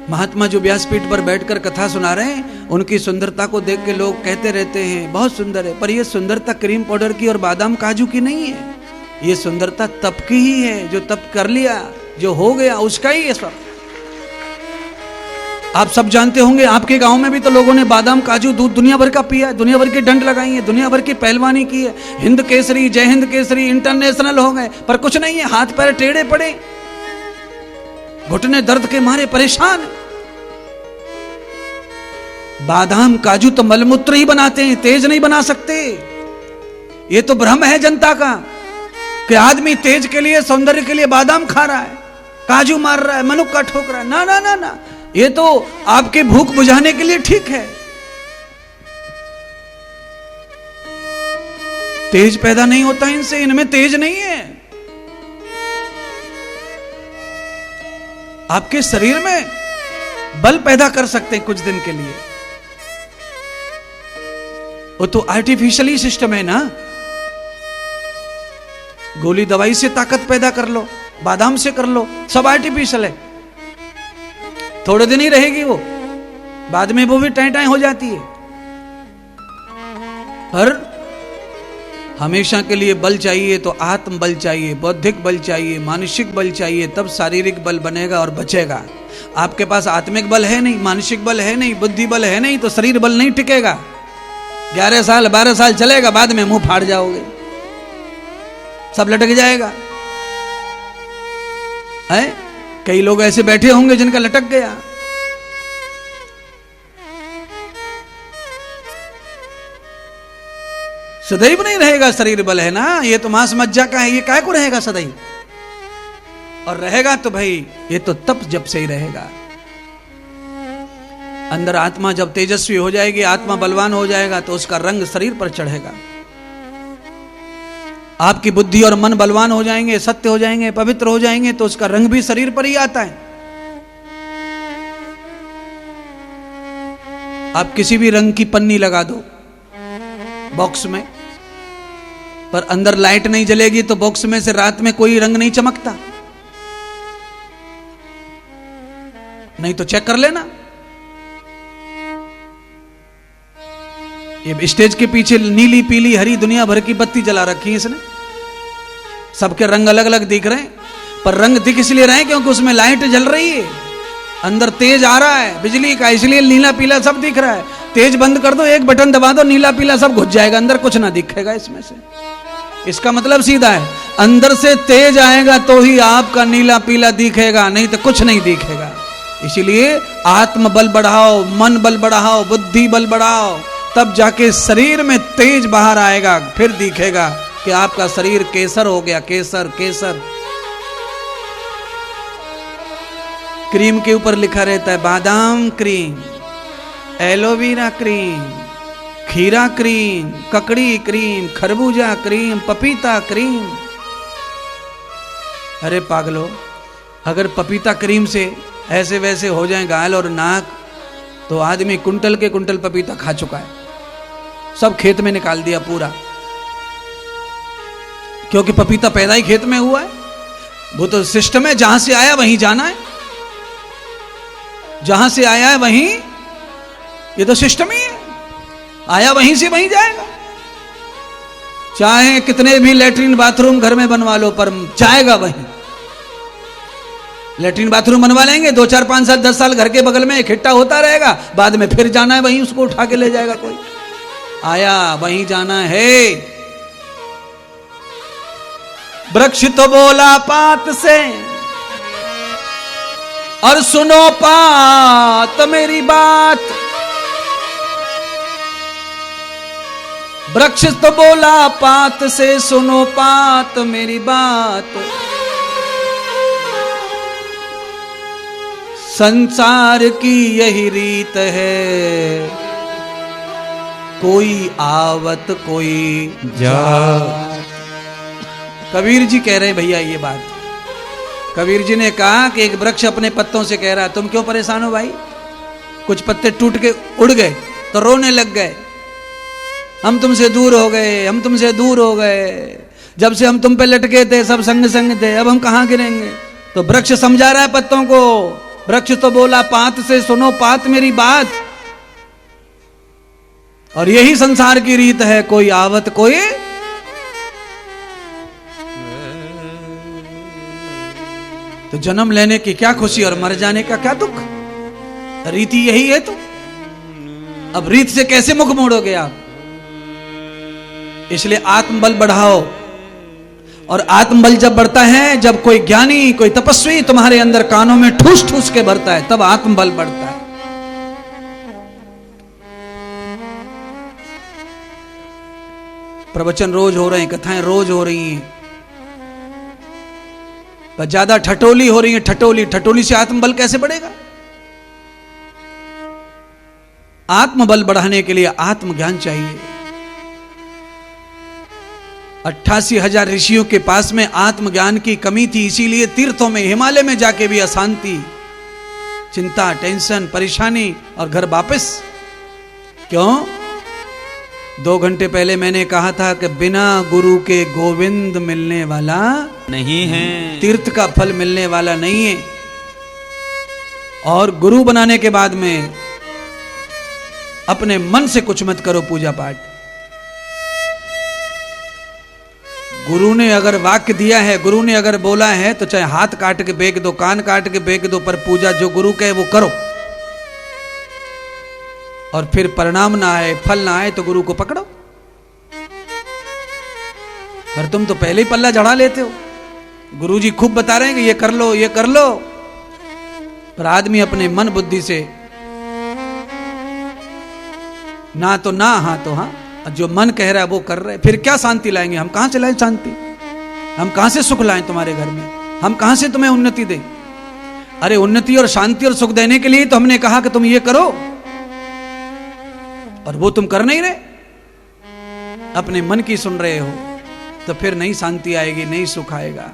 महात्मा जो व्यासपीठ पर बैठकर कथा सुना रहे हैं, उनकी सुंदरता को देख के लोग कहते रहते हैं बहुत सुंदर है, पर यह सुंदरता क्रीम पाउडर की और बादाम काजू की नहीं है। ये सुंदरता तप की ही है, जो तप कर लिया, जो हो गया, उसका ही है सब। आप सब जानते होंगे, आपके गांव में भी तो लोगों ने बादाम काजू दूध दुनिया भर का पिया है, दुनिया भर की डंड लगाई है, दुनिया भर की पहलवानी की है, हिंद केसरी, जय हिंद केसरी, इंटरनेशनल हो गए, पर कुछ नहीं है, हाथ पैर टेढ़े पड़े, घुटने दर्द के मारे परेशान। बादाम काजू तो मलमूत्र ही बनाते हैं, तेज नहीं बना सकते। ये तो भ्रम है जनता का कि आदमी तेज के लिए, सौंदर्य के लिए बादाम खा रहा है, काजू मार रहा है, मनुक्का ठोक रहा है। ना ना ना ना, ये तो आपकी भूख बुझाने के लिए ठीक है। तेज पैदा नहीं होता इनसे, इनमें तेज नहीं है। आपके शरीर में बल पैदा कर सकते हैं कुछ दिन के लिए, वो तो आर्टिफिशियली सिस्टम है ना। गोली दवाई से ताकत पैदा कर लो, बादाम से कर लो, सब आर्टिफिशियल है। थोड़े दिन ही रहेगी वो, बाद में वो भी टाई टाई हो जाती है। पर हमेशा के लिए बल चाहिए तो आत्म बल चाहिए, बौद्धिक बल चाहिए, मानसिक बल चाहिए, तब शारीरिक बल बनेगा और बचेगा। आपके पास आत्मिक बल है नहीं, मानसिक बल है नहीं, बुद्धि बल है नहीं, तो शरीर बल नहीं टिकेगा। 11 साल 12 साल चलेगा, बाद में मुंह फाड़ जाओगे, सब लटक जाएगा। है कई लोग ऐसे बैठे होंगे जिनका लटक गया। सदैव नहीं रहेगा शरीर बल, है ना। ये तो मांस मज्जा का है, ये काय को रहेगा सदैव। और रहेगा तो भाई ये तो तप जब से ही रहेगा। अंदर आत्मा जब तेजस्वी हो जाएगी, आत्मा बलवान हो जाएगा, तो उसका रंग शरीर पर चढ़ेगा। आपकी बुद्धि और मन बलवान हो जाएंगे, सत्य हो जाएंगे, पवित्र हो जाएंगे, तो उसका रंग भी शरीर पर ही आता है। आप किसी भी रंग की पन्नी लगा दो बॉक्स में, पर अंदर लाइट नहीं जलेगी तो बॉक्स में से रात में कोई रंग नहीं चमकता। नहीं तो चेक कर लेना। ये स्टेज के पीछे नीली पीली हरी दुनिया भर की बत्ती जला रखी है इसने, सबके रंग अलग अलग दिख रहे हैं, पर रंग दिख इसलिए रहे हैं क्योंकि उसमें लाइट जल रही है, अंदर तेज आ रहा है बिजली का, इसलिए नीला पीला सब दिख रहा है। तेज बंद कर दो, एक बटन दबा दो, नीला पीला सब घुस जाएगा, अंदर कुछ ना दिखेगा इसमें से। इसका मतलब सीधा है, अंदर से तेज आएगा तो ही आपका नीला पीला दिखेगा, नहीं तो कुछ नहीं दिखेगा। इसीलिए आत्म बल बढ़ाओ, मन बल बढ़ाओ, बुद्धि बल बढ़ाओ, तब जाके शरीर में तेज बाहर आएगा, फिर दिखेगा कि आपका शरीर केसर हो गया। केसर केसर क्रीम के ऊपर लिखा रहता है बादाम क्रीम, एलोवेरा क्रीम, खीरा क्रीम, ककड़ी क्रीम, खरबूजा क्रीम, पपीता क्रीम। अरे पागलो, अगर पपीता क्रीम से ऐसे वैसे हो जाए गाल और नाक, तो आदमी कुंटल के कुंटल पपीता खा चुका है, सब खेत में निकाल दिया पूरा। क्योंकि पपीता पैदा ही खेत में हुआ है, वो तो सिस्टम है, जहां से आया वहीं जाना है, जहां से आया है वहीं, ये तो सिस्टम ही है, आया वहीं से वहीं जाएगा। चाहे कितने भी लेटरिन बाथरूम घर में बनवा लो, पर जाएगा वहीं। लेटरिन बाथरूम बनवा लेंगे, 2 4 5 साल 10 साल घर के बगल में इकट्ठा होता रहेगा, बाद में फिर जाना है वहीं, उसको उठा के ले जाएगा कोई। आया वहीं जाना है। वृक्ष तो बोला पात से, और सुनो पात मेरी बात। वृक्ष तो बोला पात से, सुनो पात मेरी बात। संसार की यही रीत है, कोई आवत कोई जात। कबीर जी कह रहे हैं भैया ये बात। कबीर जी ने कहा कि एक वृक्ष अपने पत्तों से कह रहा, तुम क्यों परेशान हो भाई, कुछ पत्ते टूट के उड़ गए तो रोने लग गए, हम तुमसे दूर हो गए, हम तुमसे दूर हो गए, जब से हम तुम पे लटके थे सब संग संग थे, अब हम कहां गिरेंगे। तो वृक्ष समझा रहा है पत्तों को वृक्ष तो बोला पात से, सुनो पात मेरी बात। और यही संसार की रीत है, कोई आवत कोई तो जन्म लेने की क्या खुशी और मर जाने का क्या दुख। रीति यही है। तो अब रीत से कैसे मुख मोड़ोगे आप? इसलिए आत्मबल बढ़ाओ। और आत्मबल जब बढ़ता है, जब कोई ज्ञानी, कोई तपस्वी तुम्हारे अंदर कानों में ठूस ठूस के भरता है, तब आत्मबल बढ़ता है। प्रवचन रोज हो रहे हैं, कथाएं रोज हो रही हैं, पर ज्यादा ठटोली हो रही है। ठटोली से आत्मबल कैसे बढ़ेगा? आत्मबल बढ़ाने के लिए आत्मज्ञान चाहिए। 88,000 ऋषियों के पास में आत्मज्ञान की कमी थी, इसीलिए तीर्थों में, हिमालय में जाके भी अशांति, चिंता, टेंशन, परेशानी और घर वापस। क्यों? 2 घंटे पहले मैंने कहा था कि बिना गुरु के गोविंद मिलने वाला नहीं है, तीर्थ का फल मिलने वाला नहीं है। और गुरु बनाने के बाद में अपने मन से कुछ मत करो पूजा पाठ। गुरु ने अगर वाक्य दिया है, गुरु ने अगर बोला है, तो चाहे हाथ काट के फेंक दो, कान काट के फेंक दो, पर पूजा जो गुरु कहे वो करो। और फिर परिणाम ना आए, फल ना आए, तो गुरु को पकड़ो। पर तुम तो पहले ही पल्ला चढ़ा लेते हो। गुरु जी खूब बता रहे हैं कि ये कर लो, ये कर लो, पर आदमी अपने मन बुद्धि से ना तो ना, हाँ तो हाँ, जो मन कह रहा है वो कर रहे। फिर क्या शांति लाएंगे? हम कहां से लाएं शांति? हम कहां से सुख लाएं तुम्हारे घर में? हम कहां से तुम्हें उन्नति दें? अरे उन्नति और शांति और सुख देने के लिए तो हमने कहा कि तुम ये करो, और वो तुम कर नहीं रहे, अपने मन की सुन रहे हो, तो फिर नहीं शांति आएगी, नहीं सुख आएगा।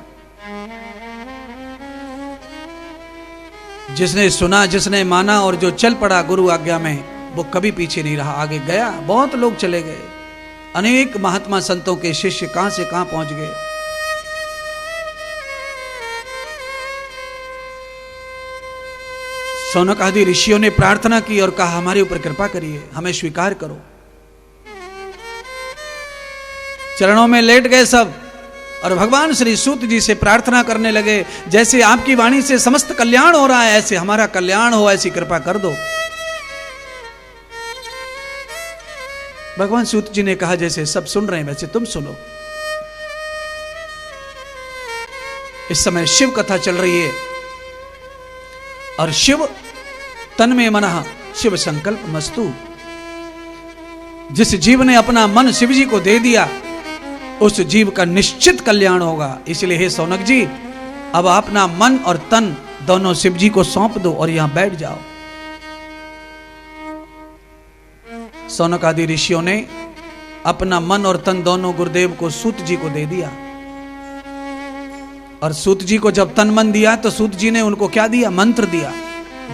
जिसने सुना, जिसने माना और जो चल पड़ा गुरु आज्ञा में, वो कभी पीछे नहीं रहा, आगे गया। बहुत लोग चले गए, अनेक महात्मा संतों के शिष्य कहां से कहां पहुंच गए। शौनक आदि ऋषियों ने प्रार्थना की और कहा हमारे ऊपर कृपा करिए, हमें स्वीकार करो। चरणों में लेट गए सब, और भगवान श्री सूत जी से प्रार्थना करने लगे, जैसे आपकी वाणी से समस्त कल्याण हो रहा है, ऐसे हमारा कल्याण हो, ऐसी कृपा कर दो। भगवान सूत जी ने कहा जैसे सब सुन रहे हैं वैसे तुम सुनो। इस समय शिव कथा चल रही है, और शिव तन में मनः शिव संकल्प मस्तु। जिस जीव ने अपना मन शिव जी को दे दिया, उस जीव का निश्चित कल्याण होगा। इसलिए हे शौनक जी, अब अपना मन और तन दोनों शिव जी को सौंप दो और यहां बैठ जाओ। शौनक आदि ऋषियों ने अपना मन और तन दोनों गुरुदेव को सूत जी को दे दिया। और सूत जी को जब तन मन दिया, तो सूत जी ने उनको क्या दिया? मंत्र दिया,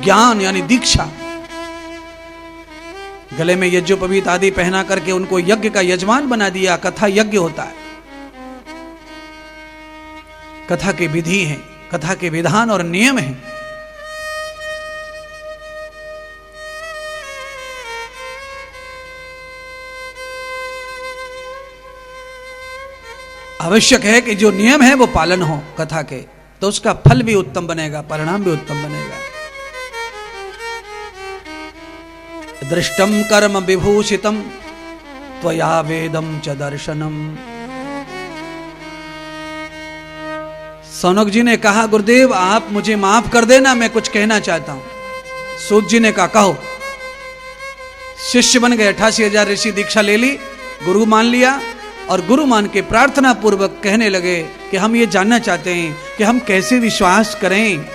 ज्ञान यानी दीक्षा। गले में यज्ञोपवीत आदि पहना करके उनको यज्ञ का यजमान बना दिया। कथा यज्ञ होता है, कथा के विधि हैं, कथा के विधान और नियम हैं। आवश्यक है कि जो नियम है वो पालन हो कथा के, तो उसका फल भी उत्तम बनेगा, परिणाम भी उत्तम बनेगा। दृष्टम कर्म विभूषितम त्वया वेदम च दर्शनम। शौनक जी ने कहा गुरुदेव आप मुझे माफ कर देना, मैं कुछ कहना चाहता हूं। सूत जी ने कहा कहो। शिष्य बन गए, 88,000 ऋषि दीक्षा ले ली, गुरु मान लिया, और गुरु मान के प्रार्थना पूर्वक कहने लगे कि हम ये जानना चाहते हैं कि हम कैसे विश्वास करें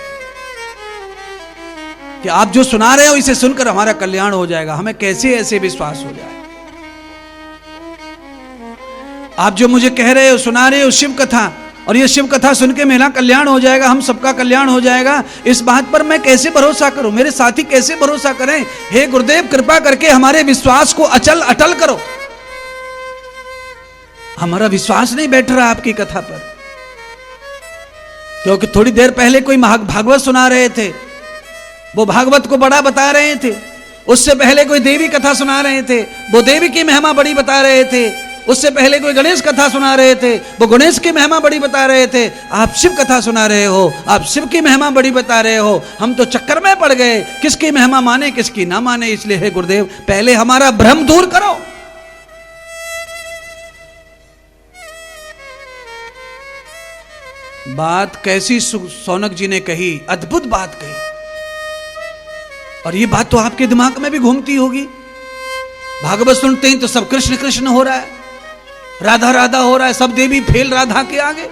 कि आप जो सुना रहे हो इसे सुनकर हमारा कल्याण हो जाएगा। हमें कैसे ऐसे विश्वास हो जाए? आप जो मुझे कह रहे हो, सुना रहे हो शिव कथा, और ये शिव कथा सुन के मेरा कल्याण हो जाएगा, हम सबका कल्याण हो जाएगा, इस बात पर मैं कैसे भरोसा करूं? मेरे साथी कैसे भरोसा करें? हे गुरुदेव कृपा करके हमारे विश्वास को अटल करो। हमारा विश्वास नहीं बैठ रहा आपकी कथा पर, क्योंकि थोड़ी देर पहले कोई भागवत सुना रहे थे, वो भागवत को बड़ा बता रहे थे। उससे पहले कोई देवी कथा सुना रहे थे, वो देवी की महिमा बड़ी बता रहे थे। उससे पहले कोई गणेश कथा सुना रहे थे, वो गणेश की महिमा बड़ी बता रहे थे। आप शिव कथा सुना रहे हो, आप शिव की महिमा बड़ी बता रहे हो। हम तो चक्कर में पड़ गए, किसकी महिमा माने किसकी ना माने। इसलिए हे गुरुदेव, पहले हमारा भ्रम दूर करो। बात कैसी सौनक जी ने कही, अद्भुत बात कही। और ये बात तो आपके दिमाग में भी घूमती होगी। भागवत सुनते हैं तो सब कृष्ण कृष्ण हो रहा है, राधा राधा हो रहा है, सब देवी फेल राधा के आगे,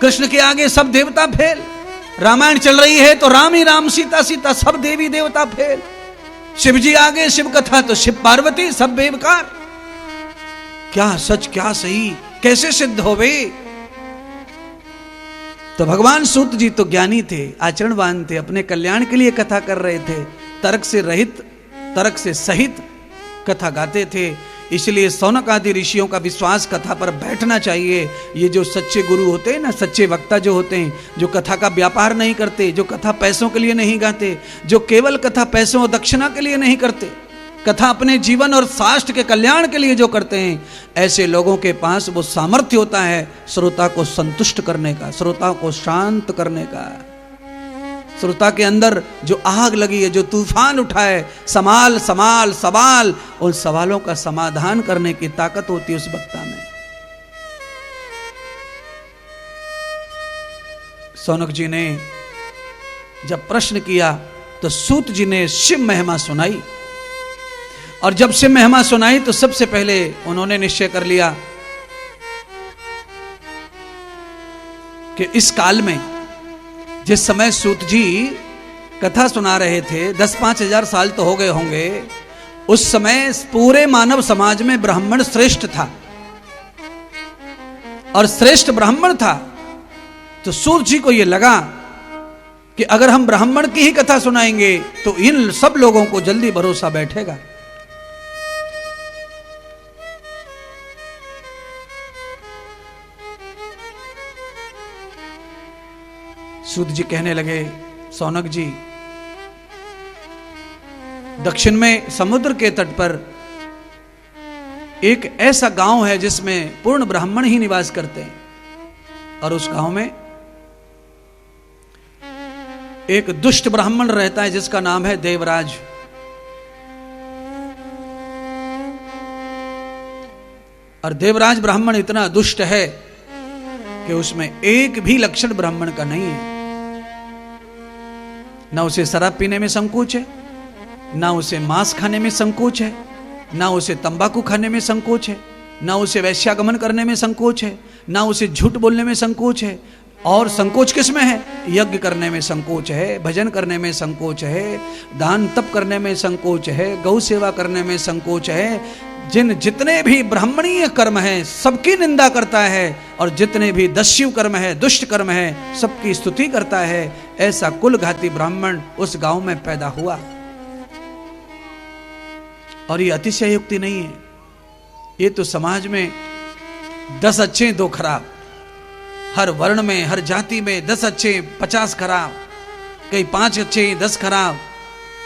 कृष्ण के आगे सब देवता फेल। रामायण चल रही है तो राम ही राम, सीता सीता, सब देवी देवता फेल। शिव जी आगे, शिव कथा तो शिव पार्वती, सब बेकार। क्या सच क्या सही कैसे सिद्ध हो गए। तो भगवान सूत जी तो ज्ञानी थे, आचरणवान थे, अपने कल्याण के लिए कथा कर रहे थे। तर्क से रहित, तर्क से सहित कथा गाते थे। इसलिए सौनक आदि ऋषियों का विश्वास कथा पर बैठना चाहिए। ये जो सच्चे गुरु होते हैं ना, सच्चे वक्ता जो होते हैं, जो कथा का व्यापार नहीं करते, जो कथा पैसों के लिए नहीं गाते, जो केवल कथा पैसों और दक्षिणा के लिए नहीं करते, कथा अपने जीवन और शास्त्र के कल्याण के लिए जो करते हैं, ऐसे लोगों के पास वो सामर्थ्य होता है श्रोता को संतुष्ट करने का, श्रोता को शांत करने का। श्रोता के अंदर जो आग लगी है, जो तूफान उठा है, समाल समाल सवाल, उन सवालों का समाधान करने की ताकत होती है उस वक्ता में। सौनक जी ने जब प्रश्न किया तो सूत जी ने शिव महिमा सुनाई। और जब शिव महिमा सुनाई तो सबसे पहले उन्होंने निश्चय कर लिया कि इस काल में, जिस समय सूत जी कथा सुना रहे थे, 10-5 हजार साल तो हो गए होंगे, उस समय पूरे मानव समाज में ब्राह्मण श्रेष्ठ था और श्रेष्ठ ब्राह्मण था। तो सूत जी को यह लगा कि अगर हम ब्राह्मण की ही कथा सुनाएंगे तो इन सब लोगों को जल्दी भरोसा बैठेगा। सूत जी कहने लगे, सौनक जी, दक्षिण में समुद्र के तट पर एक ऐसा गांव है जिसमें पूर्ण ब्राह्मण ही निवास करते हैं। और उस गांव में एक दुष्ट ब्राह्मण रहता है जिसका नाम है देवराज। और देवराज ब्राह्मण इतना दुष्ट है कि उसमें एक भी लक्षण ब्राह्मण का नहीं है। ना उसे शराब पीने में संकोच है, ना उसे मांस खाने में संकोच है, ना उसे तंबाकू खाने में संकोच है, ना उसे वैश्यागमन करने में संकोच है, ना उसे झूठ बोलने में संकोच है। और संकोच किस में है? यज्ञ करने में संकोच है, भजन करने में संकोच है, दान तप करने में संकोच है, गौ सेवा करने में संकोच है। जितने भी ब्राह्मणीय कर्म हैं सबकी निंदा करता है, और जितने भी दस्यु कर्म है, दुष्ट कर्म है, सबकी स्तुति करता है। ऐसा कुलघाती ब्राह्मण उस गांव में पैदा हुआ। और ये अतिशयोक्ति नहीं है, ये तो समाज में 10 अच्छे 2 खराब, हर वर्ण में, हर जाति में 10 अच्छे 50 खराब, कहीं 5 अच्छे 10 खराब,